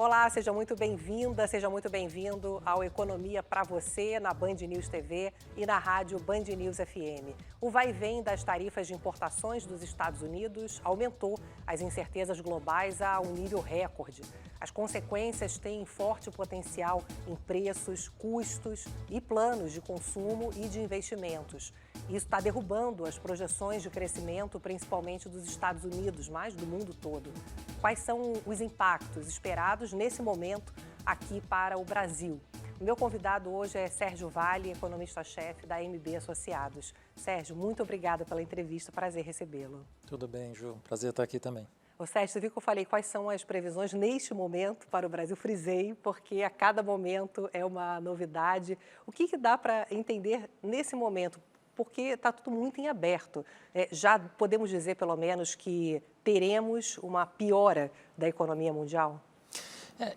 Olá, seja muito bem-vinda, seja muito bem-vindo ao Economia para Você, na Band News TV e na rádio Band News FM. O vai e vem das tarifas de importações dos Estados Unidos aumentou as incertezas globais a um nível recorde. As consequências têm forte potencial em preços, custos e planos de consumo e de investimentos. Isso está derrubando as projeções de crescimento, principalmente dos Estados Unidos, mas do mundo todo. Quais são os impactos esperados nesse momento aqui para o Brasil? O meu convidado hoje é Sérgio Vale, economista-chefe da MB Associados. Sérgio, muito obrigada pela entrevista, prazer recebê-lo. Tudo bem, Ju. Prazer estar aqui também. Ô Sérgio, você viu que eu falei quais são as previsões neste momento para o Brasil? Frisei, porque a cada momento é uma novidade. O que dá para entender nesse momento? Porque está tudo muito em aberto. Já podemos dizer, pelo menos, que teremos uma piora da economia mundial?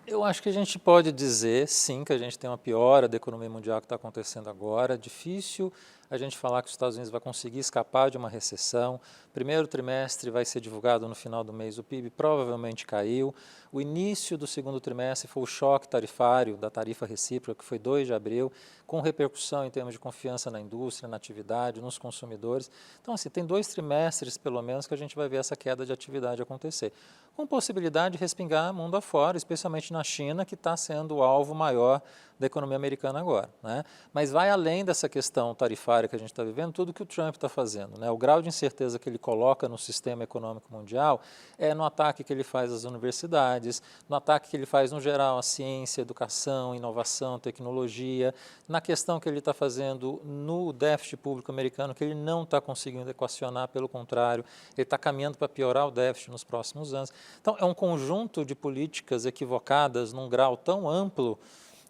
Eu acho que a gente pode dizer, sim, que a gente tem uma piora da economia mundial que está acontecendo agora. Difícil a gente falar que os Estados Unidos vai conseguir escapar de uma recessão. Primeiro trimestre vai ser divulgado no final do mês, o PIB provavelmente caiu. O início do segundo trimestre foi o choque tarifário da tarifa recíproca, que foi 2 de abril, com repercussão em termos de confiança na indústria, na atividade, nos consumidores. Então, assim, tem 2 trimestres, pelo menos, que a gente vai ver essa queda de atividade acontecer, com possibilidade de respingar mundo afora, especialmente na China, que está sendo o alvo maior da economia americana agora, né? Mas vai além dessa questão tarifária que a gente está vivendo, tudo que o Trump está fazendo, né? O grau de incerteza que ele coloca no sistema econômico mundial é no ataque que ele faz às universidades, no ataque que ele faz, no geral, à ciência, educação, inovação, tecnologia, na questão que ele está fazendo no déficit público americano, que ele não está conseguindo equacionar, pelo contrário, ele está caminhando para piorar o déficit nos próximos anos. Então, é um conjunto de políticas equivocadas num grau tão amplo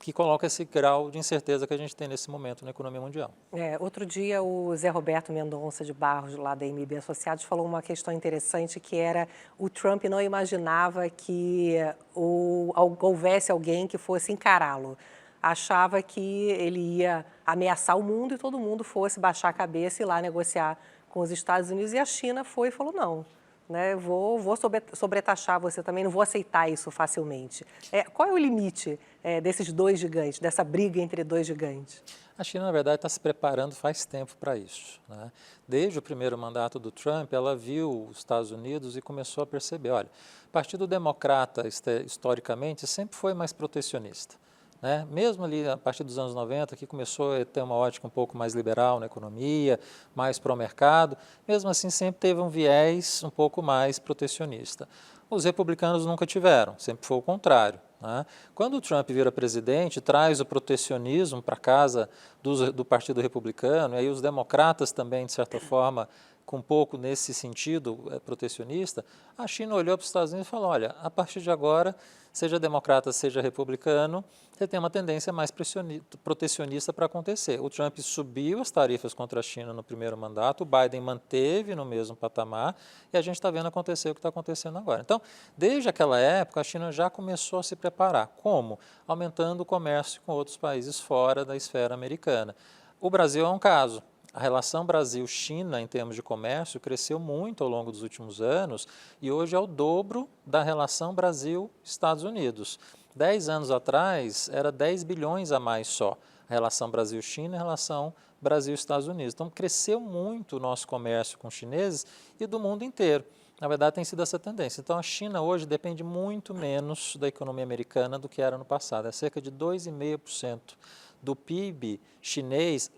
que coloca esse grau de incerteza que a gente tem nesse momento na economia mundial. Outro dia, o Zé Roberto Mendonça de Barros, lá da MB Associados, falou uma questão interessante, que era o Trump não imaginava que houvesse alguém que fosse encará-lo. Achava que ele ia ameaçar o mundo e todo mundo fosse baixar a cabeça e ir lá negociar com os Estados Unidos. E a China foi e falou, não, né, vou sobretaxar você também, não vou aceitar isso facilmente. Qual é o limite desses dois gigantes, dessa briga entre dois gigantes? A China, na verdade, está se preparando faz tempo para isso, né? Desde o primeiro mandato do Trump, ela viu os Estados Unidos e começou a perceber, olha, o Partido Democrata, historicamente, sempre foi mais protecionista, né? Mesmo ali a partir dos anos 90, que começou a ter uma ótica um pouco mais liberal na economia, mais pró-mercado, mesmo assim sempre teve um viés um pouco mais protecionista. Os republicanos nunca tiveram, sempre foi o contrário, né? Quando o Trump vira presidente, traz o protecionismo para casa do Partido Republicano, e aí os democratas também, de certa forma, com um pouco nesse sentido protecionista, a China olhou para os Estados Unidos e falou, olha, a partir de agora, seja democrata, seja republicano, você tem uma tendência mais protecionista para acontecer. O Trump subiu as tarifas contra a China no primeiro mandato, o Biden manteve no mesmo patamar e a gente está vendo acontecer o que está acontecendo agora. Então, desde aquela época, a China já começou a se preparar. Como? Aumentando o comércio com outros países fora da esfera americana. O Brasil é um caso. A relação Brasil-China, em termos de comércio, cresceu muito ao longo dos últimos anos e hoje é o dobro da relação Brasil-Estados Unidos. 10 anos atrás, era 10 bilhões a mais só, a relação Brasil-China e a relação Brasil-Estados Unidos. Então, cresceu muito o nosso comércio com os chineses e do mundo inteiro. Na verdade, tem sido essa tendência. Então, a China hoje depende muito menos da economia americana do que era no passado. É cerca de 2,5% do PIB chinês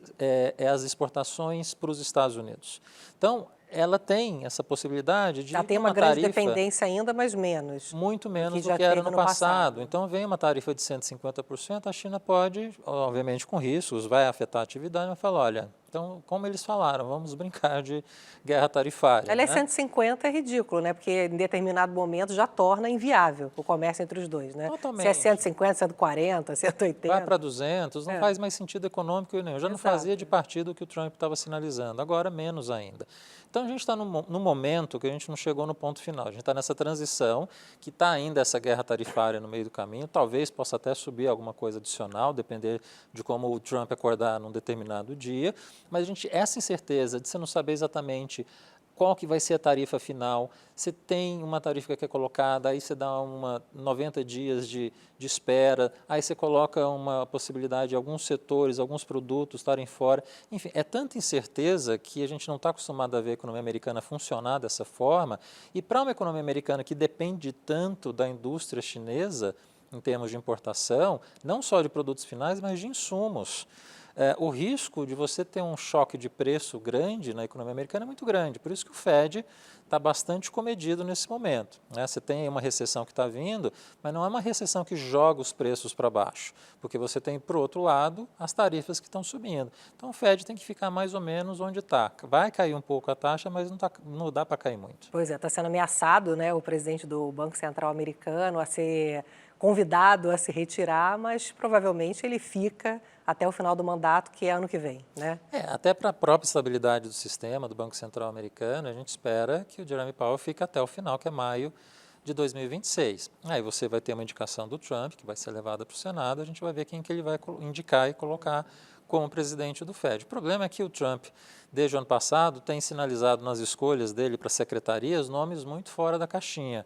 as exportações para os Estados Unidos. Então, ela tem essa possibilidade de Já tem uma grande dependência ainda, mas menos. Muito menos do que era no passado. Então, vem uma tarifa de 150%, a China pode, obviamente com riscos, vai afetar a atividade, mas fala, olha, então, como eles falaram, vamos brincar de guerra tarifária. Aliás, né? 150 é ridículo, né? Porque em determinado momento já torna inviável o comércio entre os dois, né? Totalmente. Se é 150, 140, 180... Vai para 200, não faz mais sentido econômico nenhum. Já não fazia de partido que o Trump estava sinalizando, agora menos ainda. Então, a gente está num momento que a gente não chegou no ponto final. A gente está nessa transição, que está ainda essa guerra tarifária no meio do caminho. Talvez possa até subir alguma coisa adicional, depender de como o Trump acordar num determinado dia. Mas essa incerteza de você não saber exatamente qual que vai ser a tarifa final, você tem uma tarifa que é colocada, aí você dá 90 dias de espera, aí você coloca uma possibilidade de alguns setores, alguns produtos estarem fora. Enfim, é tanta incerteza que a gente não está acostumado a ver a economia americana funcionar dessa forma, e para uma economia americana que depende tanto da indústria chinesa, em termos de importação, não só de produtos finais, mas de insumos. O risco de você ter um choque de preço grande na economia americana é muito grande, por isso que o Fed está bastante comedido nesse momento, né? Você tem uma recessão que está vindo, mas não é uma recessão que joga os preços para baixo, porque você tem, por outro lado, as tarifas que estão subindo. Então o Fed tem que ficar mais ou menos onde está. Vai cair um pouco a taxa, mas não dá para cair muito. Pois é, está sendo ameaçado, né, o presidente do Banco Central americano a ser convidado a se retirar, mas provavelmente ele fica até o final do mandato, que é ano que vem, né? Até para a própria estabilidade do sistema, do Banco Central americano, a gente espera que o Jerome Powell fique até o final, que é maio de 2026. Aí você vai ter uma indicação do Trump, que vai ser levada para o Senado, a gente vai ver quem que ele vai indicar e colocar como presidente do Fed. O problema é que o Trump, desde o ano passado, tem sinalizado nas escolhas dele para secretarias nomes muito fora da caixinha,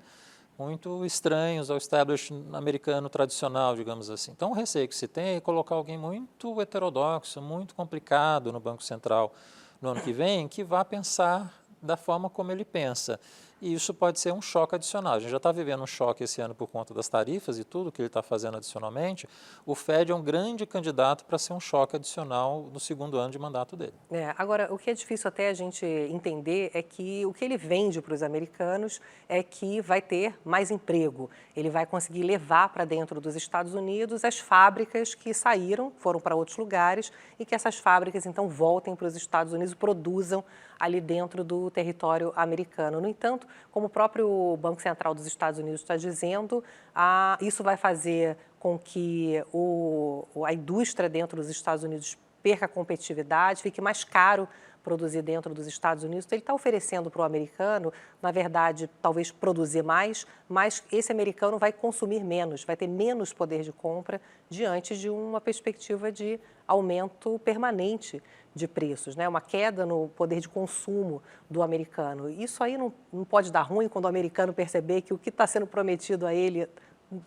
muito estranhos ao establishment americano tradicional, digamos assim. Então, o receio que se tem é colocar alguém muito heterodoxo, muito complicado no Banco Central no ano que vem, que vá pensar da forma como ele pensa. E isso pode ser um choque adicional. A gente já está vivendo um choque esse ano por conta das tarifas e tudo que ele está fazendo adicionalmente. O Fed é um grande candidato para ser um choque adicional no segundo ano de mandato dele. Agora, o que é difícil até a gente entender é que o que ele vende para os americanos é que vai ter mais emprego. Ele vai conseguir levar para dentro dos Estados Unidos as fábricas que saíram, foram para outros lugares, e que essas fábricas, então, voltem para os Estados Unidos e produzam ali dentro do território americano. No entanto, como o próprio Banco Central dos Estados Unidos está dizendo, isso vai fazer com que a indústria dentro dos Estados Unidos perca a competitividade, fique mais caro produzir dentro dos Estados Unidos. Então, ele está oferecendo para o americano, na verdade, talvez produzir mais, mas esse americano vai consumir menos, vai ter menos poder de compra diante de uma perspectiva de aumento permanente de preços, né? Uma queda no poder de consumo do americano. Isso aí não pode dar ruim quando o americano perceber que o que está sendo prometido a ele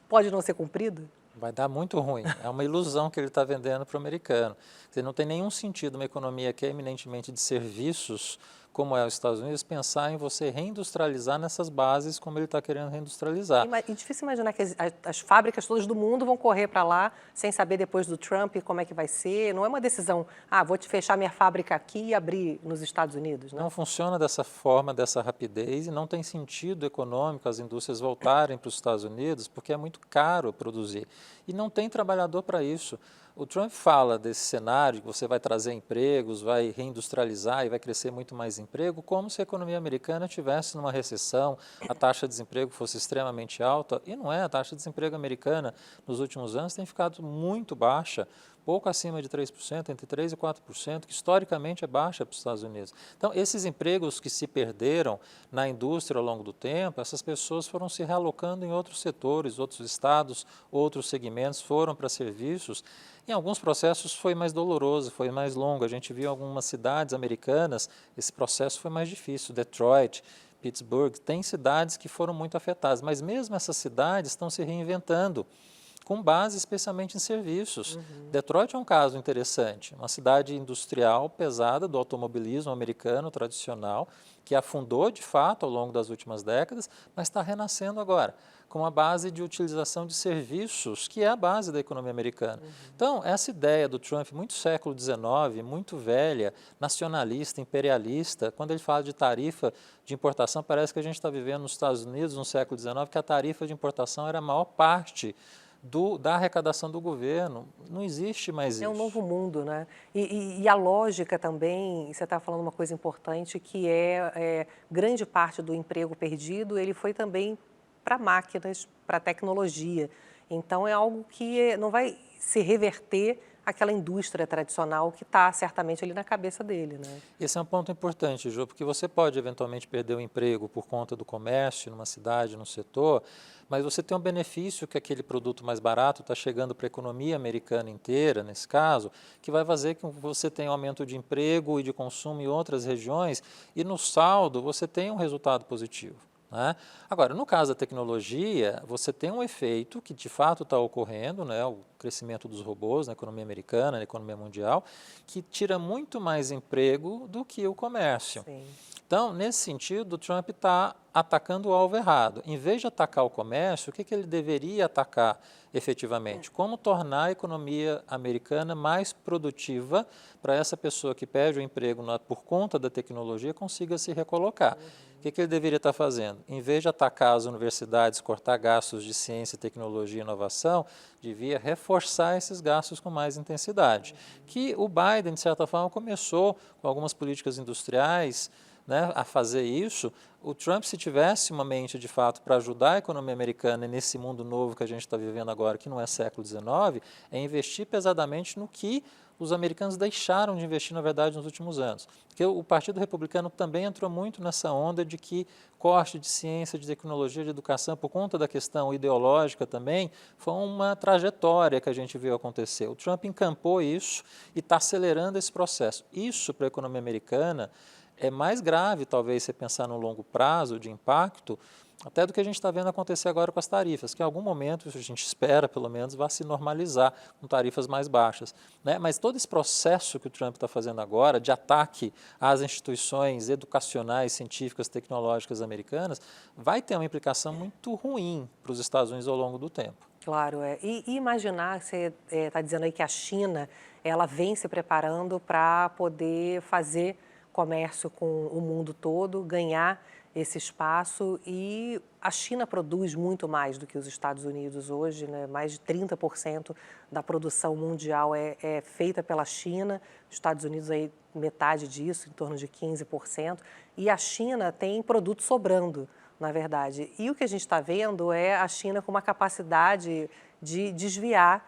pode não ser cumprido? Vai dar muito ruim. É uma ilusão que ele está vendendo para o americano. Quer dizer, não tem nenhum sentido uma economia que é eminentemente de serviços, como é os Estados Unidos, pensar em você reindustrializar nessas bases como ele está querendo reindustrializar. E difícil imaginar que as fábricas todas do mundo vão correr para lá sem saber depois do Trump como é que vai ser. Não é uma decisão, vou te fechar minha fábrica aqui e abrir nos Estados Unidos. Não funciona dessa forma, dessa rapidez, e não tem sentido econômico as indústrias voltarem para os Estados Unidos, porque é muito caro produzir. E não tem trabalhador para isso. O Trump fala desse cenário que você vai trazer empregos, vai reindustrializar e vai crescer muito mais emprego, como se a economia americana estivesse numa recessão, a taxa de desemprego fosse extremamente alta, e não é. A taxa de desemprego americana nos últimos anos tem ficado muito baixa, pouco acima de 3%, entre 3% e 4%, que historicamente é baixa para os Estados Unidos. Então, esses empregos que se perderam na indústria ao longo do tempo, essas pessoas foram se realocando em outros setores, outros estados, outros segmentos, foram para serviços. Em alguns processos foi mais doloroso, foi mais longo. A gente viu em algumas cidades americanas, esse processo foi mais difícil. Detroit, Pittsburgh, tem cidades que foram muito afetadas, mas mesmo essas cidades estão se reinventando, com base especialmente em serviços. Detroit é um caso interessante, uma cidade industrial pesada do automobilismo americano tradicional, que afundou de fato ao longo das últimas décadas, mas está renascendo agora, com a base de utilização de serviços, que é a base da economia americana. Então, essa ideia do Trump, muito século XIX, muito velha, nacionalista, imperialista, quando ele fala de tarifa de importação, parece que a gente está vivendo nos Estados Unidos, no século XIX, que a tarifa de importação era a maior parte da arrecadação do governo. Não existe mais isso. É um novo mundo, né? E a lógica também, você está falando uma coisa importante, que grande parte do emprego perdido, ele foi também para máquinas, para tecnologia. Então, é algo que não vai se reverter aquela indústria tradicional que está certamente ali na cabeça dele, né? Esse é um ponto importante, Ju, porque você pode eventualmente perder o emprego por conta do comércio numa cidade, num setor, mas você tem um benefício que aquele produto mais barato está chegando para a economia americana inteira, nesse caso, que vai fazer que você tenha um aumento de emprego e de consumo em outras regiões e no saldo você tem um resultado positivo. Né? Agora, no caso da tecnologia, você tem um efeito que de fato está ocorrendo, né, o crescimento dos robôs na economia americana, na economia mundial, que tira muito mais emprego do que o comércio. Sim. Então, nesse sentido, o Trump está atacando o alvo errado. Em vez de atacar o comércio, o que ele deveria atacar efetivamente? Como tornar a economia americana mais produtiva para essa pessoa que perde o emprego por conta da tecnologia consiga se recolocar. O que ele deveria estar fazendo? Em vez de atacar as universidades, cortar gastos de ciência, tecnologia e inovação, devia reforçar esses gastos com mais intensidade. Que o Biden, de certa forma, começou com algumas políticas industriais, né, a fazer isso. O Trump, se tivesse uma mente de fato para ajudar a economia americana nesse mundo novo que a gente está vivendo agora, que não é século XIX, é investir pesadamente no que os americanos deixaram de investir, na verdade, nos últimos anos. Porque o Partido Republicano também entrou muito nessa onda de que corte de ciência, de tecnologia, de educação, por conta da questão ideológica também, foi uma trajetória que a gente viu acontecer. O Trump encampou isso e está acelerando esse processo. Isso, para a economia americana, é mais grave, talvez, você pensar no longo prazo de impacto, até do que a gente está vendo acontecer agora com as tarifas, que em algum momento, a gente espera, pelo menos, vai se normalizar com tarifas mais baixas. Né? Mas todo esse processo que o Trump está fazendo agora, de ataque às instituições educacionais, científicas, tecnológicas americanas, vai ter uma implicação muito ruim para os Estados Unidos ao longo do tempo. Claro, E imaginar, você está dizendo aí que a China, ela vem se preparando para poder fazer comércio com o mundo todo, ganhar esse espaço, e a China produz muito mais do que os Estados Unidos hoje, né? Mais de 30% da produção mundial é feita pela China, os Estados Unidos aí metade disso, em torno de 15%, e a China tem produto sobrando, na verdade. E o que a gente está vendo é a China com uma capacidade de desviar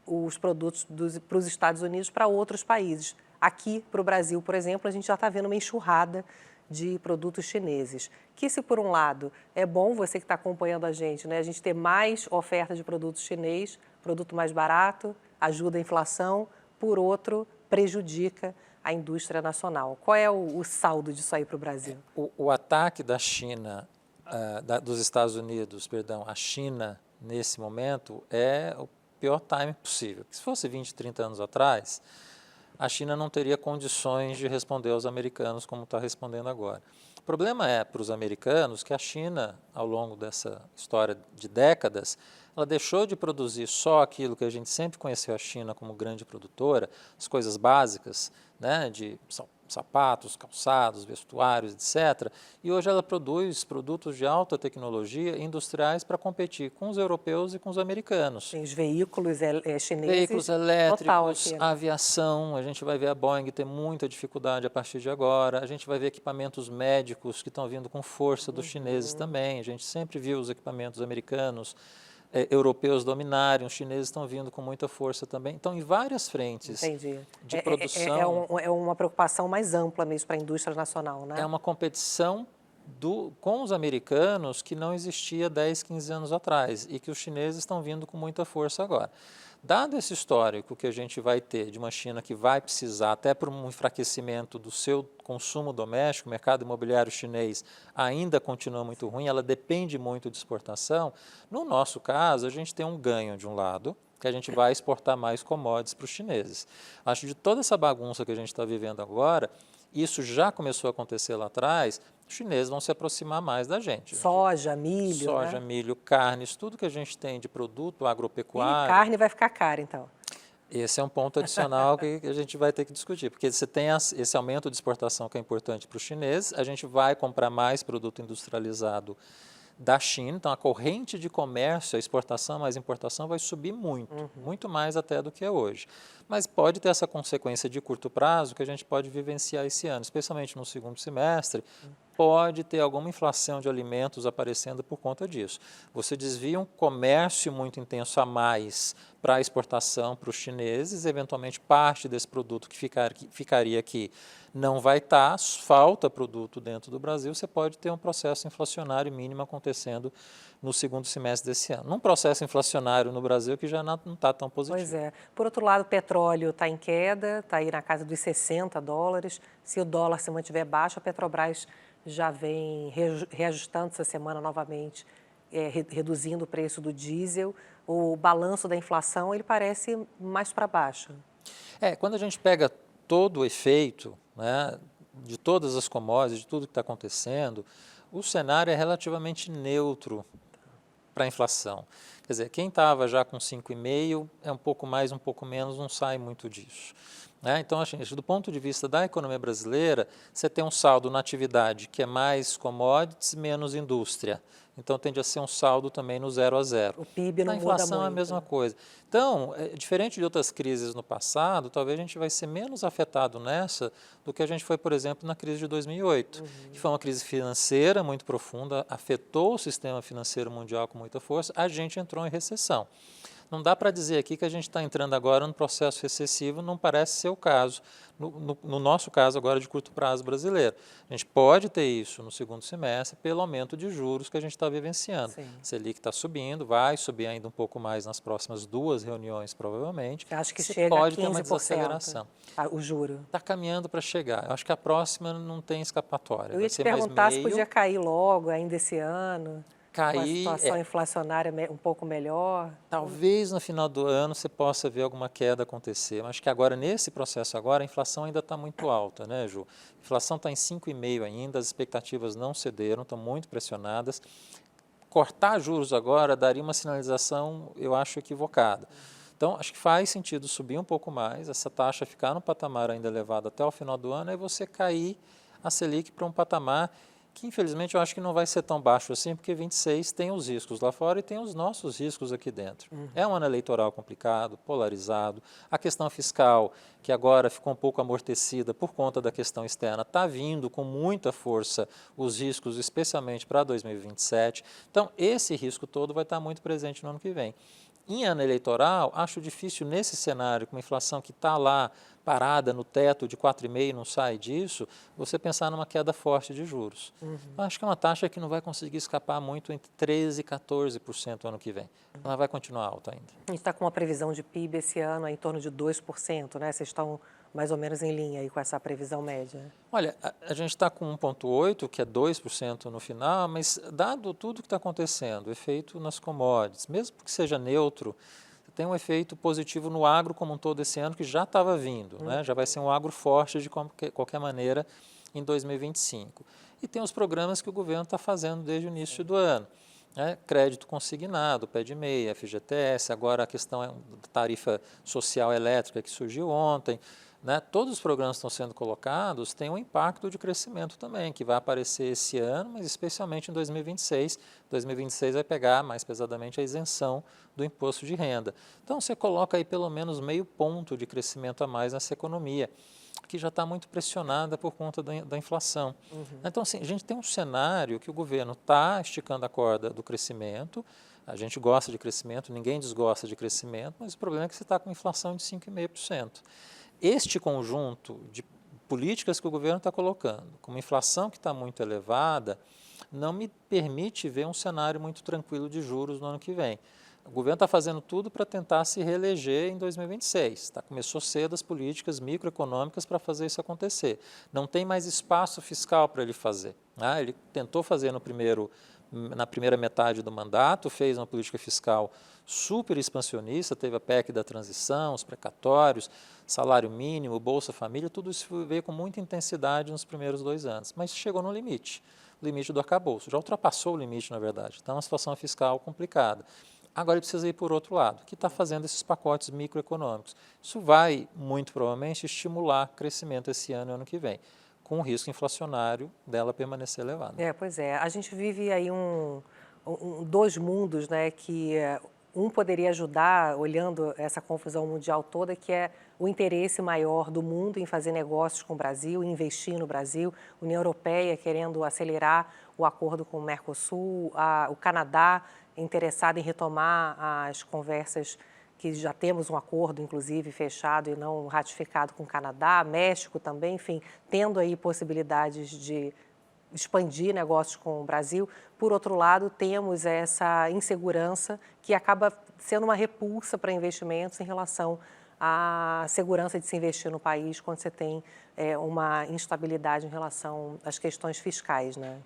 os produtos para os Estados Unidos para outros países. Aqui, para o Brasil, por exemplo, a gente já está vendo uma enxurrada de produtos chineses. Que se, por um lado, é bom, você que está acompanhando a gente gente ter mais oferta de produtos chinês, produto mais barato, ajuda a inflação, por outro, prejudica a indústria nacional. Qual é o saldo disso aí para o Brasil? O ataque da China, dos Estados Unidos, à China, nesse momento, é o pior time possível. Se fosse 20, 30 anos atrás, a China não teria condições de responder aos americanos como está respondendo agora. O problema é para os americanos que a China, ao longo dessa história de décadas, ela deixou de produzir só aquilo que a gente sempre conheceu a China como grande produtora, as coisas básicas, né, de sapatos, calçados, vestuários, etc. E hoje ela produz produtos de alta tecnologia industriais para competir com os europeus e com os americanos. Tem os veículos chineses. Veículos elétricos, aqui, né? Aviação, a gente vai ver a Boeing ter muita dificuldade a partir de agora, a gente vai ver equipamentos médicos que estão vindo com força dos chineses também, a gente sempre viu os equipamentos americanos, europeus dominarem, os chineses estão vindo com muita força também. Então, em várias frentes de produção... É uma preocupação mais ampla mesmo para a indústria nacional, né? É uma competição com os americanos que não existia 10, 15 anos atrás e que os chineses estão vindo com muita força agora. Dado esse histórico que a gente vai ter de uma China que vai precisar, até por um enfraquecimento do seu consumo doméstico, o mercado imobiliário chinês ainda continua muito ruim, ela depende muito de exportação. No nosso caso, a gente tem um ganho de um lado, que a gente vai exportar mais commodities para os chineses. Acho que de toda essa bagunça que a gente está vivendo agora, isso já começou a acontecer lá atrás, os chineses vão se aproximar mais da gente. Soja, milho, Soja, milho, carnes, tudo que a gente tem de produto agropecuário. E carne vai ficar cara, então. Esse é um ponto adicional que a gente vai ter que discutir, porque você tem esse aumento de exportação que é importante para os chineses, a gente vai comprar mais produto industrializado da China, então a corrente de comércio, a exportação mais importação vai subir muito, muito mais até do que é hoje. Mas pode ter essa consequência de curto prazo que a gente pode vivenciar esse ano, especialmente no segundo semestre, pode ter alguma inflação de alimentos aparecendo por conta disso. Você desvia um comércio muito intenso a mais para a exportação para os chineses, eventualmente parte desse produto que ficaria aqui não vai estar, falta produto dentro do Brasil, você pode ter um processo inflacionário mínimo acontecendo no segundo semestre desse ano. Num processo inflacionário no Brasil que já não está tão positivo. Pois é. Por outro lado, o petróleo está em queda, está aí na casa dos $60. Se o dólar se mantiver baixo, a Petrobras já vem reajustando essa semana novamente, reduzindo o preço do diesel. O balanço da inflação, ele parece mais para baixo. Quando a gente pega todo o efeito, né, de todas as commodities, de tudo que está acontecendo, o cenário é relativamente neutro para a inflação. Quer dizer, quem estava já com 5,5, é um pouco mais, um pouco menos, não sai muito disso. Né? Então, assim, do ponto de vista da economia brasileira, você tem um saldo na atividade que é mais commodities, menos indústria. Então, tende a ser um saldo também no 0 a 0. O PIB não muda muito. A inflação é a mesma coisa. Então, diferente de outras crises no passado, talvez a gente vai ser menos afetado nessa do que a gente foi, por exemplo, na crise de 2008, que foi uma crise financeira muito profunda, afetou o sistema financeiro mundial com muita força, a gente entrou em recessão. Não dá para dizer aqui que a gente está entrando agora no processo recessivo, não parece ser o caso, no nosso caso agora de curto prazo brasileiro. A gente pode ter isso no segundo semestre pelo aumento de juros que a gente está vivenciando. Sim. Selic está subindo, vai subir ainda um pouco mais nas próximas 2 reuniões, provavelmente. Você acha que Você chega pode a 15%, ter uma desaceleração. O juro? Está caminhando para chegar. Eu acho que a próxima não tem escapatória. Eu ia te perguntar se podia cair logo ainda esse ano. Uma situação inflacionária um pouco melhor. Talvez no final do ano você possa ver alguma queda acontecer, mas acho que agora, nesse processo agora, a inflação ainda está muito alta, né, Ju? A inflação está em 5,5 ainda, as expectativas não cederam, estão muito pressionadas. Cortar juros agora daria uma sinalização, eu acho, equivocada. Então, acho que faz sentido subir um pouco mais, essa taxa ficar no patamar ainda elevado até o final do ano, e você cair a Selic para um patamar que infelizmente eu acho que não vai ser tão baixo assim, porque 26 tem os riscos lá fora e tem os nossos riscos aqui dentro. É um ano eleitoral complicado, polarizado, a questão fiscal, que agora ficou um pouco amortecida por conta da questão externa, está vindo com muita força os riscos, especialmente para 2027. Então, esse risco todo vai estar muito presente no ano que vem. Em ano eleitoral, acho difícil nesse cenário, com uma inflação que está lá parada no teto de 4,5% e não sai disso, você pensar numa queda forte de juros. Acho que é uma taxa que não vai conseguir escapar muito entre 13% e 14% ano que vem. Ela vai continuar alta ainda. A gente está com uma previsão de PIB esse ano em torno de 2%, né? Vocês estão mais ou menos em linha aí com essa previsão média? Olha, a gente está com 1,8%, que é 2% no final, mas dado tudo que está acontecendo, efeito nas commodities, mesmo que seja neutro, tem um efeito positivo no agro como um todo esse ano, que já estava vindo, né? Já vai ser um agro forte de qualquer maneira em 2025. E tem os programas que o governo está fazendo desde o início do ano. Crédito consignado, pé de meia, FGTS, agora a questão da tarifa social elétrica que surgiu ontem. Todos os programas que estão sendo colocados têm um impacto de crescimento também, que vai aparecer esse ano, mas especialmente em 2026. 2026 vai pegar mais pesadamente a isenção do imposto de renda. Então, você coloca aí pelo menos meio ponto de crescimento a mais nessa economia, que já está muito pressionada por conta da inflação. Então, assim, a gente tem um cenário que o governo está esticando a corda do crescimento. A gente gosta de crescimento, ninguém desgosta de crescimento, mas o problema é que você está com inflação de 5,5%. Este conjunto de políticas que o governo está colocando, com uma inflação que está muito elevada, não me permite ver um cenário muito tranquilo de juros no ano que vem. O governo está fazendo tudo para tentar se reeleger em 2026. Começou cedo as políticas microeconômicas para fazer isso acontecer. Não tem mais espaço fiscal para ele fazer. Ele tentou fazer na primeira metade do mandato, fez uma política fiscal super expansionista, teve a PEC da transição, os precatórios, salário mínimo, Bolsa Família, tudo isso veio com muita intensidade nos primeiros 2 anos, mas chegou no limite, o limite do arcabouço, já ultrapassou o limite, na verdade, está uma situação fiscal complicada. Agora ele precisa ir por outro lado, que está fazendo esses pacotes microeconômicos. Isso vai, muito provavelmente, estimular crescimento esse ano e ano que vem, com o risco inflacionário dela permanecer elevado. Pois é. A gente vive aí dois mundos, né, que um poderia ajudar, olhando essa confusão mundial toda, que é o interesse maior do mundo em fazer negócios com o Brasil, investir no Brasil, União Europeia querendo acelerar o acordo com o Mercosul, o Canadá interessado em retomar as conversas que já temos um acordo, inclusive, fechado e não ratificado com o Canadá, México também, enfim, tendo aí possibilidades de expandir negócios com o Brasil. Por outro lado, temos essa insegurança que acaba sendo uma repulsa para investimentos em relação à segurança de se investir no país quando você tem uma instabilidade em relação às questões fiscais, né?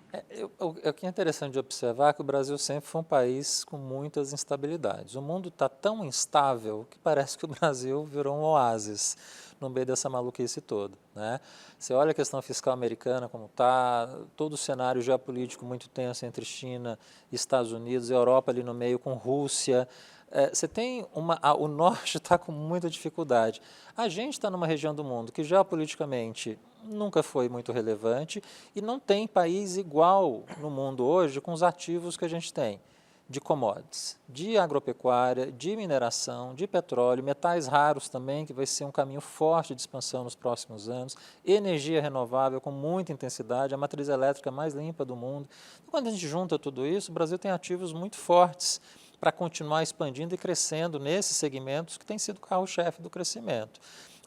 O que é interessante de observar é que o Brasil sempre foi um país com muitas instabilidades. O mundo está tão instável que parece que o Brasil virou um oásis no meio dessa maluquice toda, né? Você olha a questão fiscal americana como está, todo o cenário geopolítico muito tenso entre China e Estados Unidos, Europa ali no meio com Rússia. Você tem o norte está com muita dificuldade. A gente está numa região do mundo que geopoliticamente nunca foi muito relevante e não tem país igual no mundo hoje com os ativos que a gente tem de commodities, de agropecuária, de mineração, de petróleo, metais raros também, que vai ser um caminho forte de expansão nos próximos anos, energia renovável com muita intensidade, a matriz elétrica mais limpa do mundo. E quando a gente junta tudo isso, o Brasil tem ativos muito fortes para continuar expandindo e crescendo nesses segmentos que tem sido o carro-chefe do crescimento.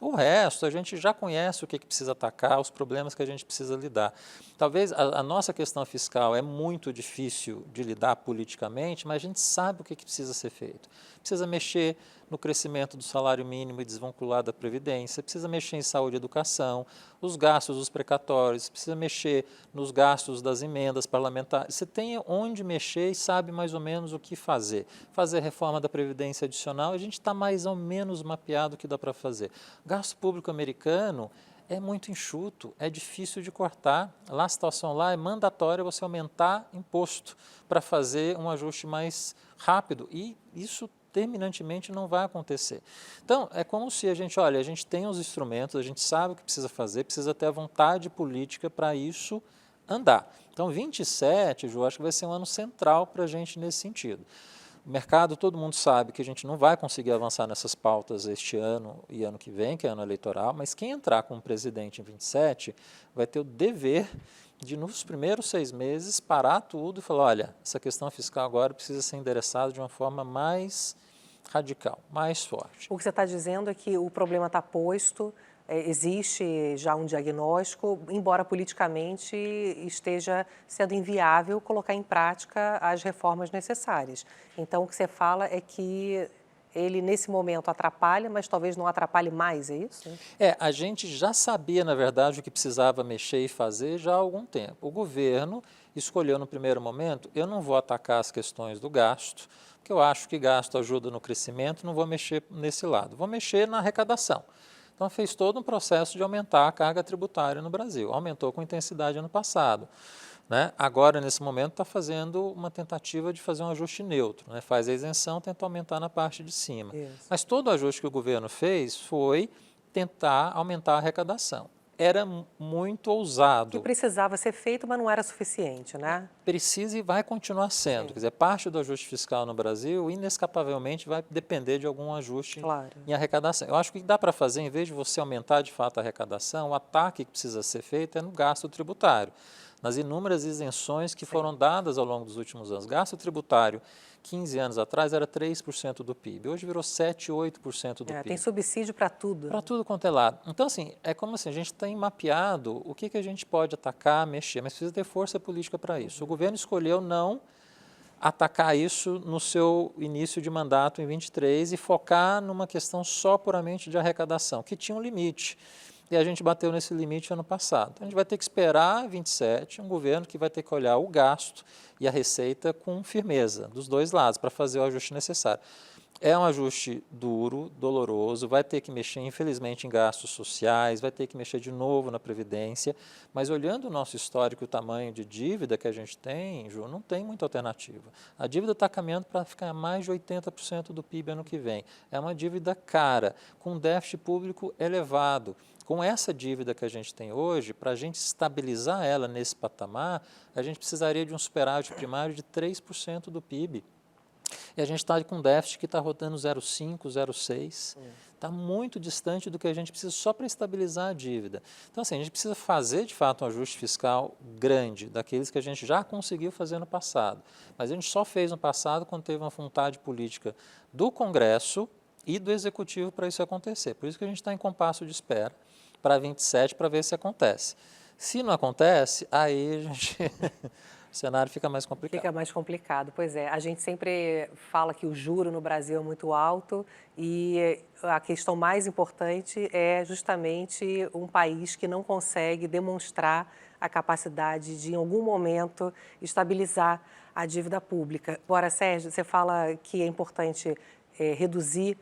O resto, a gente já conhece o que precisa atacar, os problemas que a gente precisa lidar. Talvez a nossa questão fiscal é muito difícil de lidar politicamente, mas a gente sabe o que precisa ser feito. Precisa mexer no crescimento do salário mínimo e desvincular da Previdência, precisa mexer em saúde e educação, os gastos dos precatórios, precisa mexer nos gastos das emendas parlamentares. Você tem onde mexer e sabe mais ou menos o que fazer. Fazer reforma da Previdência adicional, a gente está mais ou menos mapeado o que dá para fazer. O gasto público americano é muito enxuto, é difícil de cortar. Lá a situação lá é mandatória você aumentar imposto para fazer um ajuste mais rápido e isso terminantemente não vai acontecer. Então, é como se a gente tem os instrumentos, a gente sabe o que precisa fazer, precisa ter a vontade política para isso andar. Então, 27, Ju, acho que vai ser um ano central para a gente nesse sentido. O mercado, todo mundo sabe que a gente não vai conseguir avançar nessas pautas este ano e ano que vem, que é ano eleitoral, mas quem entrar como presidente em 27 vai ter o dever de, nos primeiros 6 meses, parar tudo e falar, olha, essa questão fiscal agora precisa ser endereçada de uma forma mais radical, mais forte. O que você está dizendo é que o problema está posto, existe já um diagnóstico, embora politicamente esteja sendo inviável colocar em prática as reformas necessárias. Então, o que você fala é que ele, nesse momento, atrapalha, mas talvez não atrapalhe mais, é isso? A gente já sabia, na verdade, o que precisava mexer e fazer já há algum tempo. O governo escolheu, no primeiro momento, eu não vou atacar as questões do gasto, porque eu acho que gasto ajuda no crescimento, não vou mexer nesse lado, vou mexer na arrecadação. Então, fez todo um processo de aumentar a carga tributária no Brasil. Aumentou com intensidade ano passado. Né? Agora, nesse momento, está fazendo uma tentativa de fazer um ajuste neutro. Né? Faz a isenção, tenta aumentar na parte de cima. Isso. Mas todo o ajuste que o governo fez foi tentar aumentar a arrecadação. Era muito ousado. Que precisava ser feito, mas não era suficiente, né? Precisa e vai continuar sendo. Quer dizer, parte do ajuste fiscal no Brasil, inescapavelmente, vai depender de algum ajuste em arrecadação. Eu acho que dá para fazer, em vez de você aumentar de fato a arrecadação, o ataque que precisa ser feito é no gasto tributário. Nas inúmeras isenções que foram dadas ao longo dos últimos anos. Gasto tributário, 15 anos atrás, era 3% do PIB. Hoje virou 7%, 8% do PIB. Tem subsídio para tudo. Para tudo quanto é lado. Então, assim, é como assim, a gente tem mapeado o que a gente pode atacar, mexer, mas precisa ter força política para isso. O governo escolheu não atacar isso no seu início de mandato em 23 e focar numa questão só puramente de arrecadação, que tinha um limite. E a gente bateu nesse limite ano passado. Então, a gente vai ter que esperar 27, um governo que vai ter que olhar o gasto e a receita com firmeza, dos dois lados, para fazer o ajuste necessário. É um ajuste duro, doloroso, vai ter que mexer, infelizmente, em gastos sociais, vai ter que mexer de novo na Previdência, mas olhando o nosso histórico e o tamanho de dívida que a gente tem, Ju, não tem muita alternativa. A dívida está caminhando para ficar mais de 80% do PIB ano que vem. É uma dívida cara, com um déficit público elevado. Com essa dívida que a gente tem hoje, para a gente estabilizar ela nesse patamar, a gente precisaria de um superávit primário de 3% do PIB. E a gente está com um déficit que está rodando 0,5, 0,6. Está muito distante do que a gente precisa só para estabilizar a dívida. Então, assim, a gente precisa fazer, de fato, um ajuste fiscal grande, daqueles que a gente já conseguiu fazer no passado. Mas a gente só fez no passado quando teve uma vontade política do Congresso e do Executivo para isso acontecer. Por isso que a gente está em compasso de espera para 27 para ver se acontece. Se não acontece, aí a gente o cenário fica mais complicado. Fica mais complicado, pois é. A gente sempre fala que o juro no Brasil é muito alto e a questão mais importante é justamente um país que não consegue demonstrar a capacidade de, em algum momento, estabilizar a dívida pública. Agora, Sérgio, você fala que é importante reduzir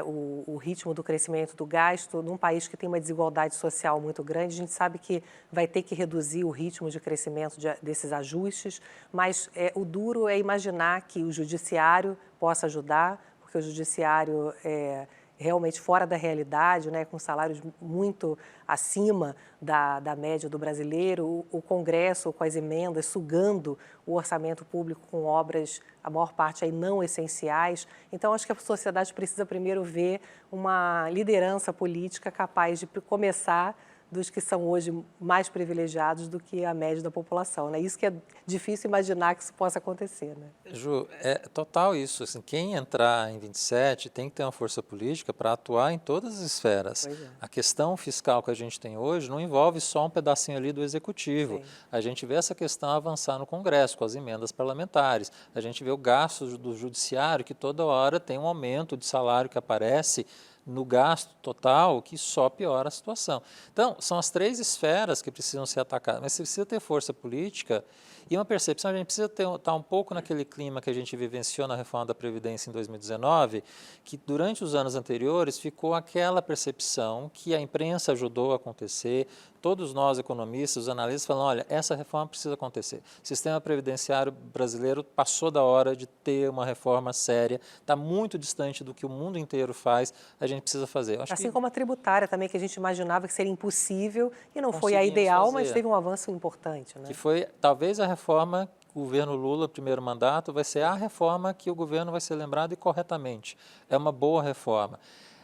o ritmo do crescimento do gasto num país que tem uma desigualdade social muito grande. A gente sabe que vai ter que reduzir o ritmo de crescimento desses ajustes, mas o duro é imaginar que o judiciário possa ajudar, porque o judiciário é realmente fora da realidade, né, com salários muito acima da média do brasileiro, o Congresso com as emendas sugando o orçamento público com obras, a maior parte aí não essenciais. Então, acho que a sociedade precisa primeiro ver uma liderança política capaz de começar dos que são hoje mais privilegiados do que a média da população, né? Isso que é difícil imaginar que isso possa acontecer, né? Ju, é total isso. Assim, quem entrar em 27 tem que ter uma força política para atuar em todas as esferas. Pois é. A questão fiscal que a gente tem hoje não envolve só um pedacinho ali do Executivo. Sim. A gente vê essa questão avançar no Congresso, com as emendas parlamentares. A gente vê o gasto do Judiciário, que toda hora tem um aumento de salário que aparece no gasto total, que só piora a situação. Então, são as três esferas que precisam ser atacadas, mas você precisa ter força política e uma percepção. A gente precisa estar um pouco naquele clima que a gente vivenciou na reforma da Previdência em 2019, que durante os anos anteriores ficou aquela percepção que a imprensa ajudou a acontecer, todos nós economistas, os analistas falam, olha, essa reforma precisa acontecer. O sistema previdenciário brasileiro passou da hora de ter uma reforma séria, está muito distante do que o mundo inteiro faz, a gente precisa fazer. Assim como a tributária também, que a gente imaginava que seria impossível e não foi a ideal, mas teve um avanço importante, né? Que foi, talvez, a reforma que o governo Lula, primeiro mandato, vai ser a reforma que o governo vai ser lembrado e corretamente. É uma boa reforma.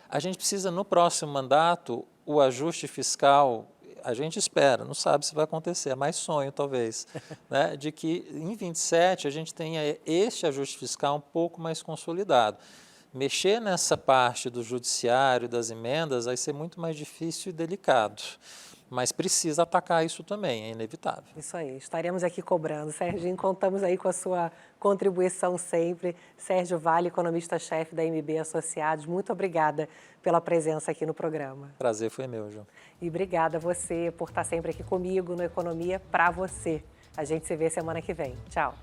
A gente precisa, no próximo mandato, o ajuste fiscal, a gente espera, não sabe se vai acontecer, é mais sonho talvez, né, de que em 27 a gente tenha este ajuste fiscal um pouco mais consolidado. Mexer nessa parte do judiciário, das emendas, vai ser muito mais difícil e delicado, mas precisa atacar isso também, é inevitável. Isso aí, estaremos aqui cobrando. Serginho, contamos aí com a sua contribuição sempre. Sérgio Vale, economista-chefe da MB Associados, muito obrigada pela presença aqui no programa. Prazer foi meu, Ju. E obrigada a você por estar sempre aqui comigo no Economia para você. A gente se vê semana que vem. Tchau.